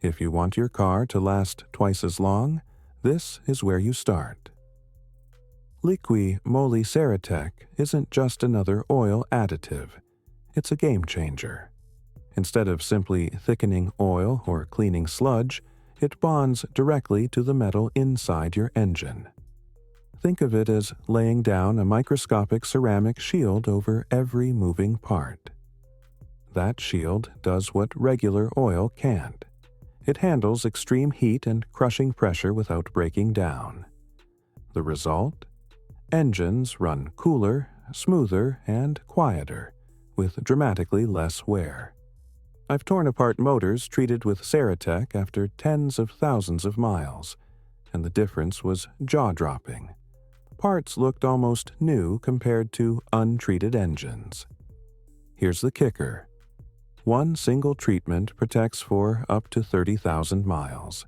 If you want your car to last twice as long, this is where you start. Liqui Moly Ceratec isn't just another oil additive. It's a game changer. Instead of simply thickening oil or cleaning sludge, it bonds directly to the metal inside your engine. Think of it as laying down a microscopic ceramic shield over every moving part. That shield does what regular oil can't. It handles extreme heat and crushing pressure without breaking down. The result? Engines run cooler, smoother, and quieter, with dramatically less wear. I've torn apart motors treated with Ceratec after tens of thousands of miles, and the difference was jaw-dropping. Parts looked almost new compared to untreated engines. Here's the kicker. One single treatment protects for up to 30,000 miles.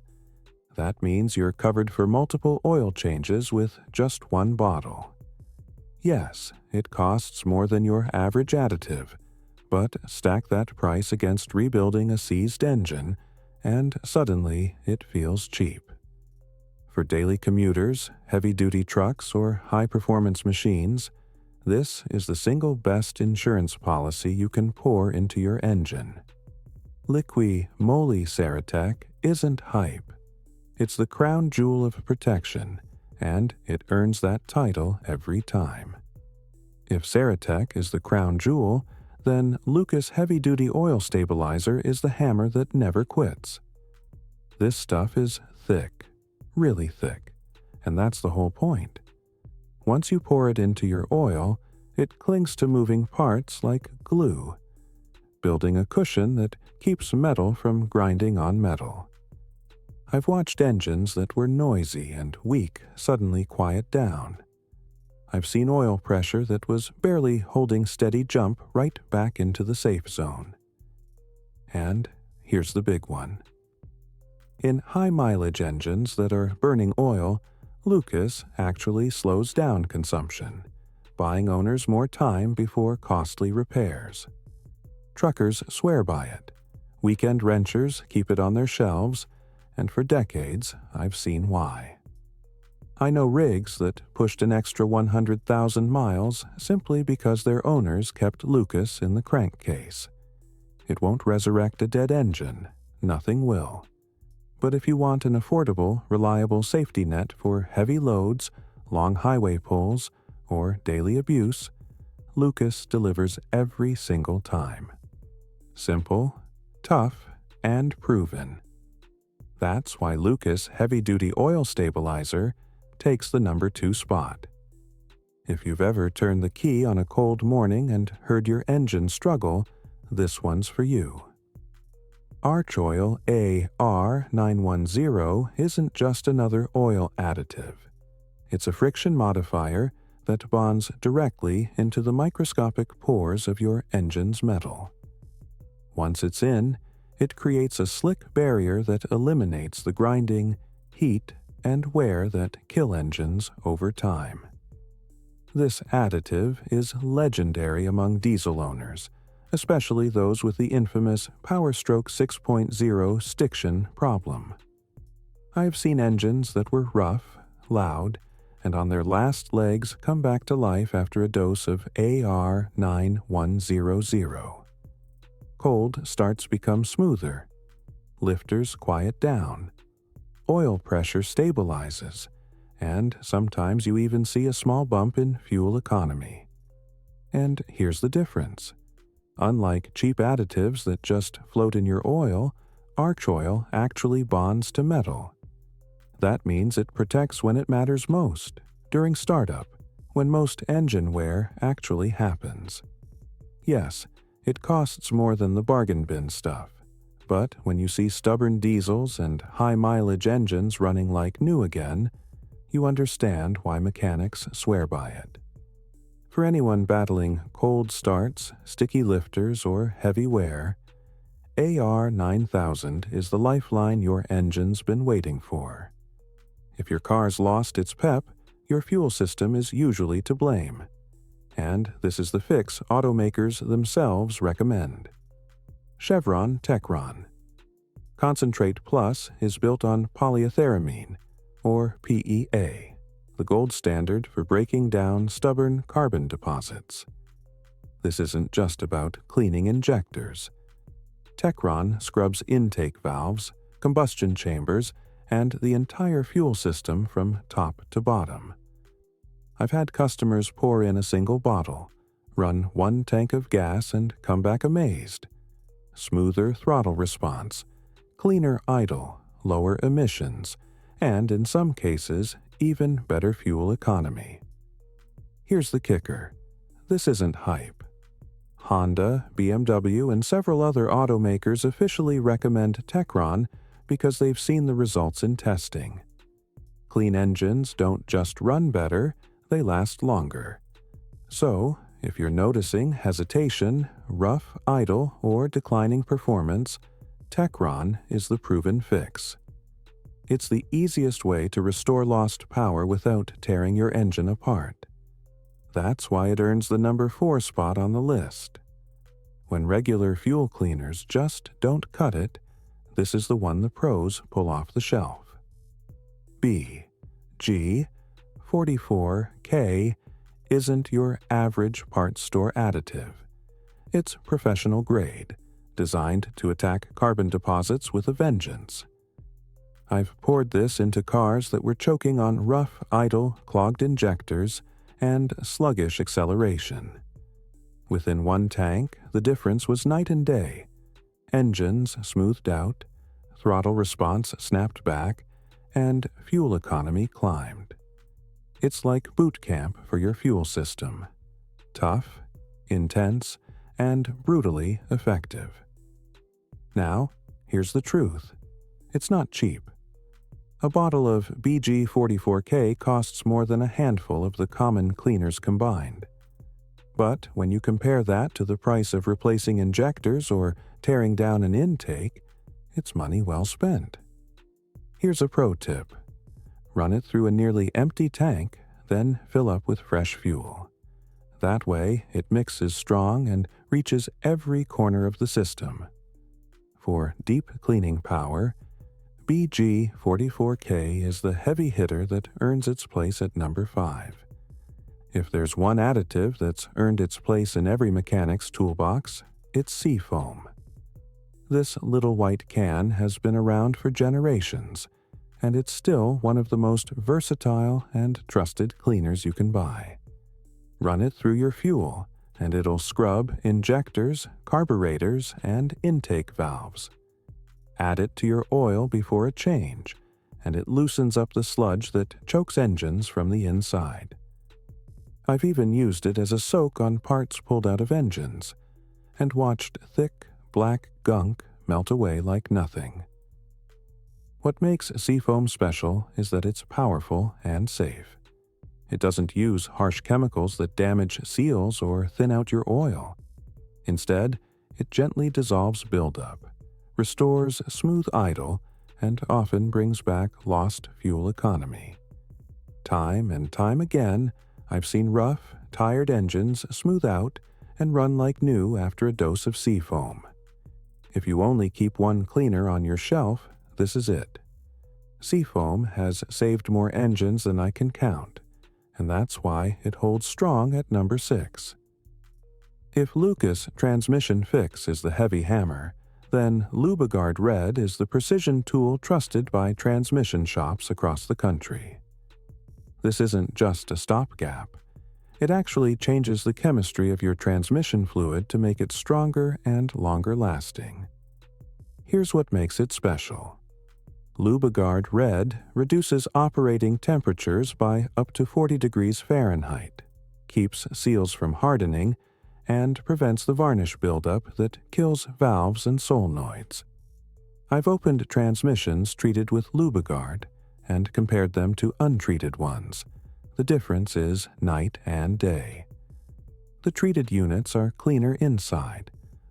That means you're covered for multiple oil changes with just one bottle. Yes, it costs more than your average additive, but stack that price against rebuilding a seized engine, and suddenly it feels cheap. For daily commuters, heavy-duty trucks, or high-performance machines, this is the single best insurance policy you can pour into your engine. Liqui Moly Ceratec isn't hype. It's the crown jewel of protection, and it earns that title every time. If Ceratec is the crown jewel, then Lucas Heavy-Duty Oil Stabilizer is the hammer that never quits. This stuff is thick, really thick, and that's the whole point. Once you pour it into your oil, it clings to moving parts like glue, building a cushion that keeps metal from grinding on metal. I've watched engines that were noisy and weak suddenly quiet down. I've seen oil pressure that was barely holding steady jump right back into the safe zone. And here's the big one. In high-mileage engines that are burning oil, Lucas actually slows down consumption, buying owners more time before costly repairs. Truckers swear by it. Weekend wrenchers keep it on their shelves, and for decades I've seen why. I know rigs that pushed an extra 100,000 miles simply because their owners kept Lucas in the crankcase. It won't resurrect a dead engine, nothing will. But if you want an affordable, reliable safety net for heavy loads, long highway pulls, or daily abuse, Lucas delivers every single time. Simple, tough, and proven. That's why Lucas Heavy-Duty Oil Stabilizer takes the number 2 spot. If you've ever turned the key on a cold morning and heard your engine struggle, this one's for you. Arch Oil AR910 isn't just another oil additive. It's a friction modifier that bonds directly into the microscopic pores of your engine's metal. Once it's in, it creates a slick barrier that eliminates the grinding, heat, and wear that kill engines over time. This additive is legendary among diesel owners, especially those with the infamous PowerStroke 6.0 stiction problem. I have seen engines that were rough, loud, and on their last legs come back to life after a dose of AR9100. Cold starts become smoother. Lifters quiet down. Oil pressure stabilizes, and sometimes you even see a small bump in fuel economy. And here's the difference. Unlike cheap additives that just float in your oil, Arch Oil actually bonds to metal. That means it protects when it matters most, during startup, when most engine wear actually happens. Yes, it costs more than the bargain bin stuff, but when you see stubborn diesels and high-mileage engines running like new again, you understand why mechanics swear by it. For anyone battling cold starts, sticky lifters, or heavy wear, AR9000 is the lifeline your engine's been waiting for. If your car's lost its pep, your fuel system is usually to blame. And this is the fix automakers themselves recommend. Chevron Techron. Concentrate Plus is built on polyethyramine, or PEA, the gold standard for breaking down stubborn carbon deposits. This isn't just about cleaning injectors. Techron scrubs intake valves, combustion chambers, and the entire fuel system from top to bottom. I've had customers pour in a single bottle, run 1 tank of gas, and come back amazed. Smoother throttle response, cleaner idle, lower emissions, and in some cases, even better fuel economy. Here's the kicker. This isn't hype. Honda, BMW, and several other automakers officially recommend Techron because they've seen the results in testing. Clean engines don't just run better, they last longer. So, if you're noticing hesitation, rough idle, or declining performance, Techron is the proven fix. It's the easiest way to restore lost power without tearing your engine apart. That's why it earns the number 4 spot on the list. When regular fuel cleaners just don't cut it, this is the one the pros pull off the shelf. B. G. 44K isn't your average parts store additive. It's professional grade, designed to attack carbon deposits with a vengeance. I've poured this into cars that were choking on rough, idle, clogged injectors and sluggish acceleration. Within 1 tank, the difference was night and day. Engines smoothed out, throttle response snapped back, and fuel economy climbed. It's like boot camp for your fuel system. Tough, intense, and brutally effective. Now, here's the truth. It's not cheap. A bottle of BG44K costs more than a handful of the common cleaners combined. But when you compare that to the price of replacing injectors or tearing down an intake, it's money well spent. Here's a pro tip. Run it through a nearly empty tank, then fill up with fresh fuel. That way, it mixes strong and reaches every corner of the system. For deep cleaning power, BG44K is the heavy hitter that earns its place at number 5. If there's one additive that's earned its place in every mechanic's toolbox, it's Seafoam. This little white can has been around for generations, and it's still one of the most versatile and trusted cleaners you can buy. Run it through your fuel, and it'll scrub injectors, carburetors, and intake valves. Add it to your oil before a change, and it loosens up the sludge that chokes engines from the inside. I've even used it as a soak on parts pulled out of engines, and watched thick, black gunk melt away like nothing. What makes Seafoam special is that it's powerful and safe. It doesn't use harsh chemicals that damage seals or thin out your oil. Instead, it gently dissolves buildup, restores smooth idle, and often brings back lost fuel economy. Time and time again, I've seen rough, tired engines smooth out and run like new after a dose of Seafoam. If you only keep one cleaner on your shelf, this is it. Seafoam has saved more engines than I can count, and that's why it holds strong at number 6. If Lucas Transmission Fix is the heavy hammer, then Lubiguard Red is the precision tool trusted by transmission shops across the country. This isn't just a stopgap. It actually changes the chemistry of your transmission fluid to make it stronger and longer lasting. Here's what makes it special. Lubiguard Red reduces operating temperatures by up to 40 degrees Fahrenheit, keeps seals from hardening, and prevents the varnish buildup that kills valves and solenoids. I've opened transmissions treated with Lubiguard and compared them to untreated ones. The difference is night and day. The treated units are cleaner inside.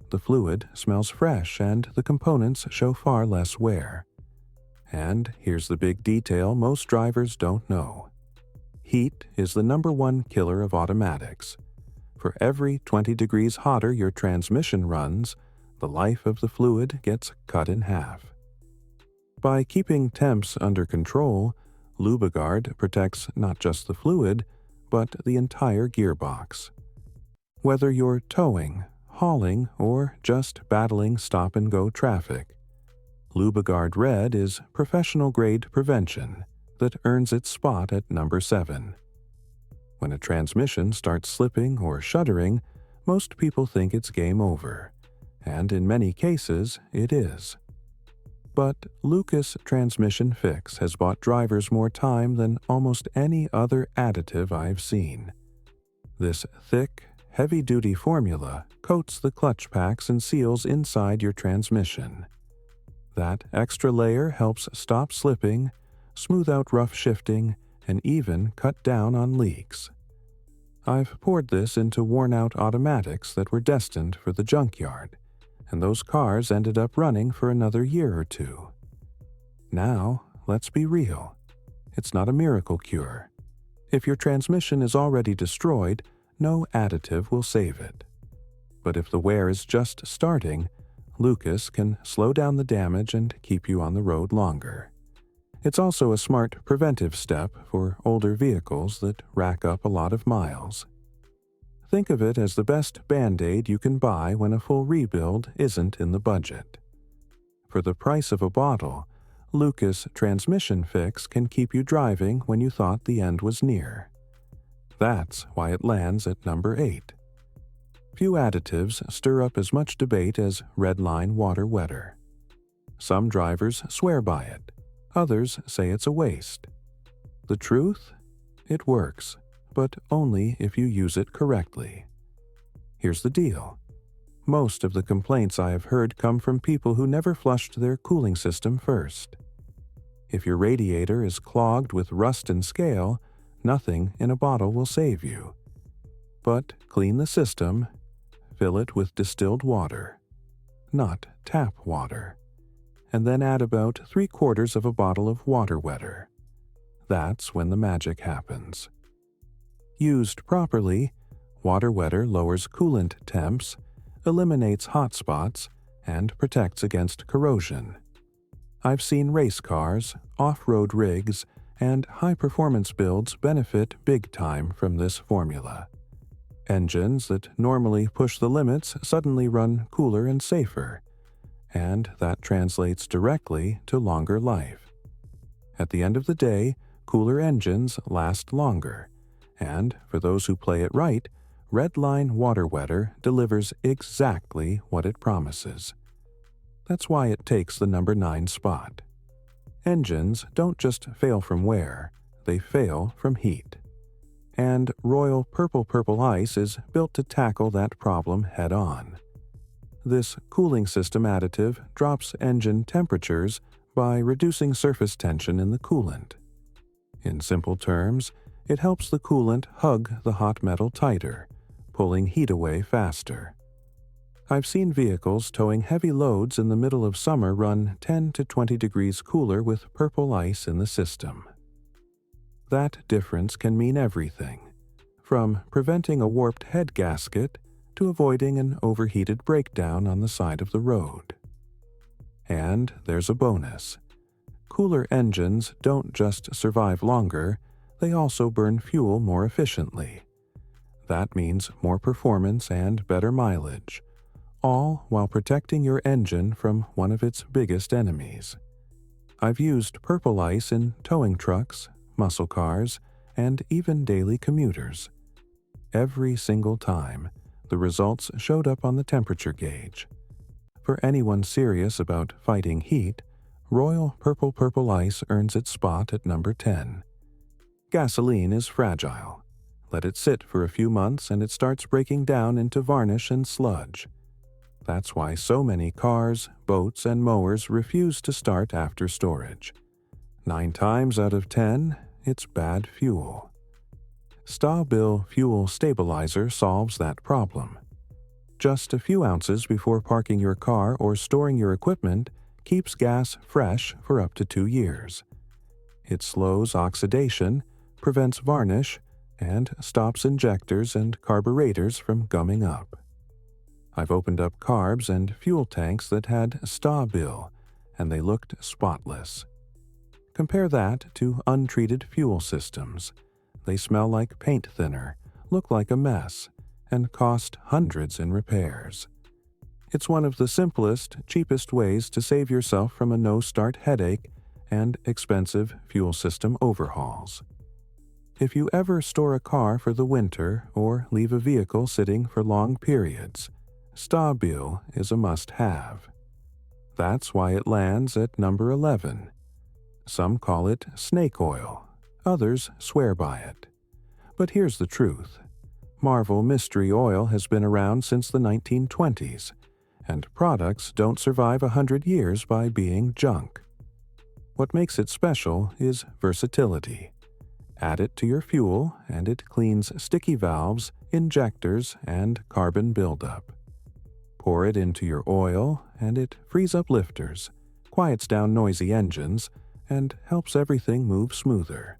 The fluid smells fresh and the components show far less wear. And here's the big detail most drivers don't know. Heat is the number 1 killer of automatics. For every 20 degrees hotter your transmission runs, the life of the fluid gets cut in half. By keeping temps under control, Lubiguard protects not just the fluid, but the entire gearbox. Whether you're towing, hauling, or just battling stop-and-go traffic, Lubiguard Red is professional-grade prevention that earns its spot at number 7. When a transmission starts slipping or shuddering, most people think it's game over, and in many cases it is. But Lucas Transmission Fix has bought drivers more time than almost any other additive I've seen. This thick, heavy-duty formula coats the clutch packs and seals inside your transmission. That extra layer helps stop slipping, smooth out rough shifting, and even cut down on leaks. I've poured this into worn-out automatics that were destined for the junkyard, and those cars ended up running for another year or two. Now, let's be real. It's not a miracle cure. If your transmission is already destroyed, no additive will save it. But if the wear is just starting, Lucas can slow down the damage and keep you on the road longer. It's also a smart preventive step for older vehicles that rack up a lot of miles. Think of it as the best Band-Aid you can buy when a full rebuild isn't in the budget. For the price of a bottle, Lucas Transmission Fix can keep you driving when you thought the end was near. That's why it lands at number 8. Few additives stir up as much debate as Redline Water Wetter. Some drivers swear by it. Others say it's a waste. The truth? It works, but only if you use it correctly. Here's the deal. Most of the complaints I have heard come from people who never flushed their cooling system first. If your radiator is clogged with rust and scale, nothing in a bottle will save you. But clean the system, fill it with distilled water, not tap water, and then add about 3/4 of a bottle of water wetter. That's when the magic happens. Used properly, water wetter lowers coolant temps, eliminates hot spots, and protects against corrosion. I've seen race cars, off-road rigs, and high-performance builds benefit big time from this formula. Engines that normally push the limits suddenly run cooler and safer, and that translates directly to longer life. At the end of the day, cooler engines last longer, and for those who play it right, Redline Water Wetter delivers exactly what it promises. That's why it takes the number 9 spot. Engines don't just fail from wear, they fail from heat. And Royal Purple Ice is built to tackle that problem head-on. This cooling system additive drops engine temperatures by reducing surface tension in the coolant. In simple terms, it helps the coolant hug the hot metal tighter, pulling heat away faster. I've seen vehicles towing heavy loads in the middle of summer run 10 to 20 degrees cooler with Purple Ice in the system. That difference can mean everything, from preventing a warped head gasket to avoiding an overheated breakdown on the side of the road. And there's a bonus. Cooler engines don't just survive longer, they also burn fuel more efficiently. That means more performance and better mileage, all while protecting your engine from one of its biggest enemies. I've used Purple Ice in towing trucks, muscle cars, and even daily commuters. Every single time, the results showed up on the temperature gauge. For anyone serious about fighting heat, Royal Purple Ice earns its spot at number 10. Gasoline is fragile. Let it sit for a few months and it starts breaking down into varnish and sludge. That's why so many cars, boats, and mowers refuse to start after storage. 9 times out of 10, it's bad fuel. Stabil Fuel Stabilizer solves that problem. Just a few ounces before parking your car or storing your equipment keeps gas fresh for up to 2 years. It slows oxidation, prevents varnish, and stops injectors and carburetors from gumming up. I've opened up carbs and fuel tanks that had Stabil, and they looked spotless. Compare that to untreated fuel systems. They smell like paint thinner, look like a mess, and cost hundreds in repairs. It's one of the simplest, cheapest ways to save yourself from a no-start headache and expensive fuel system overhauls. If you ever store a car for the winter or leave a vehicle sitting for long periods, Stabil is a must-have. That's why it lands at number 11. Some call it snake oil, others swear by it. But here's the truth. Marvel Mystery Oil has been around since the 1920s, and products don't survive 100 years by being junk. What makes it special is versatility. Add it to your fuel, and it cleans sticky valves, injectors, and carbon buildup. Pour it into your oil, and it frees up lifters, quiets down noisy engines, and helps everything move smoother.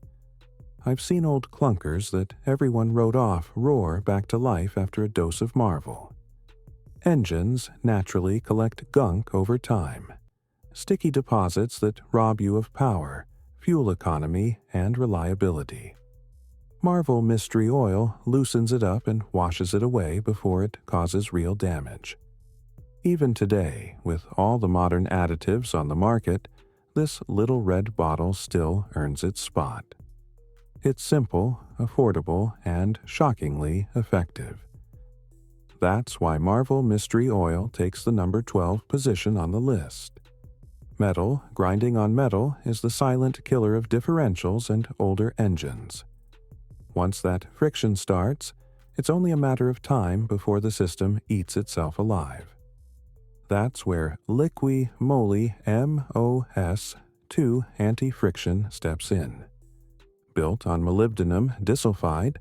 I've seen old clunkers that everyone wrote off roar back to life after a dose of Marvel. Engines naturally collect gunk over time. Sticky deposits that rob you of power, fuel economy, and reliability. Marvel Mystery Oil loosens it up and washes it away before it causes real damage. Even today, with all the modern additives on the market, this little red bottle still earns its spot. It's simple, affordable, and shockingly effective. That's why Marvel Mystery Oil takes the number 12 position on the list. Metal grinding on metal is the silent killer of differentials and older engines. Once that friction starts, it's only a matter of time before the system eats itself alive. That's where Liqui Moly MOS2 anti-friction steps in. Built on molybdenum disulfide,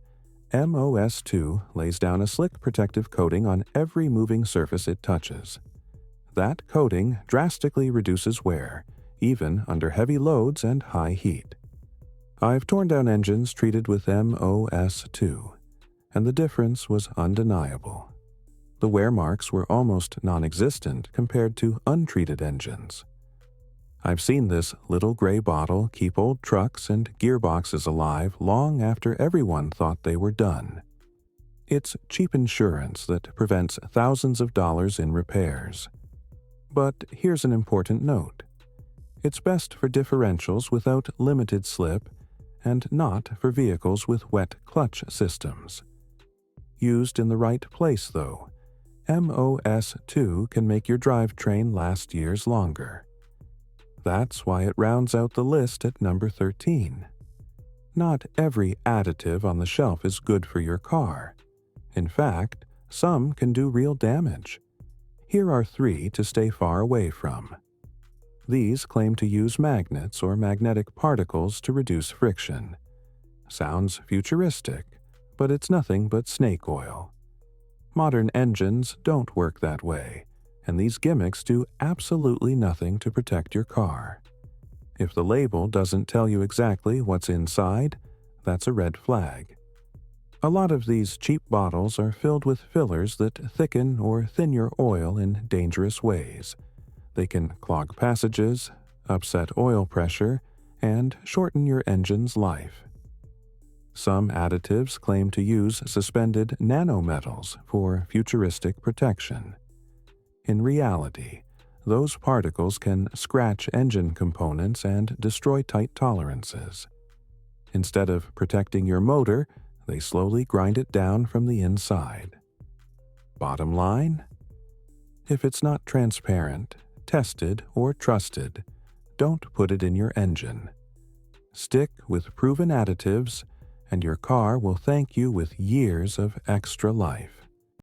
MOS2 lays down a slick protective coating on every moving surface it touches. That coating drastically reduces wear, even under heavy loads and high heat. I've torn down engines treated with MOS2, and the difference was undeniable. The wear marks were almost non-existent compared to untreated engines. I've seen this little gray bottle keep old trucks and gearboxes alive long after everyone thought they were done. It's cheap insurance that prevents thousands of dollars in repairs. But here's an important note. It's best for differentials without limited slip and not for vehicles with wet clutch systems. Used in the right place, though, MOS2 can make your drivetrain last years longer. That's why it rounds out the list at number 13. Not every additive on the shelf is good for your car. In fact, some can do real damage. Here are 3 to stay far away from. These claim to use magnets or magnetic particles to reduce friction. Sounds futuristic, but it's nothing but snake oil. Modern engines don't work that way, and these gimmicks do absolutely nothing to protect your car. If the label doesn't tell you exactly what's inside, that's a red flag. A lot of these cheap bottles are filled with fillers that thicken or thin your oil in dangerous ways. They can clog passages, upset oil pressure, and shorten your engine's life. Some additives claim to use suspended nanometals for futuristic protection. In reality, those particles can scratch engine components and destroy tight tolerances. Instead of protecting your motor, they slowly grind it down from the inside. Bottom line? If it's not transparent, tested, or trusted, don't put it in your engine. Stick with proven additives, and your car will thank you with years of extra life.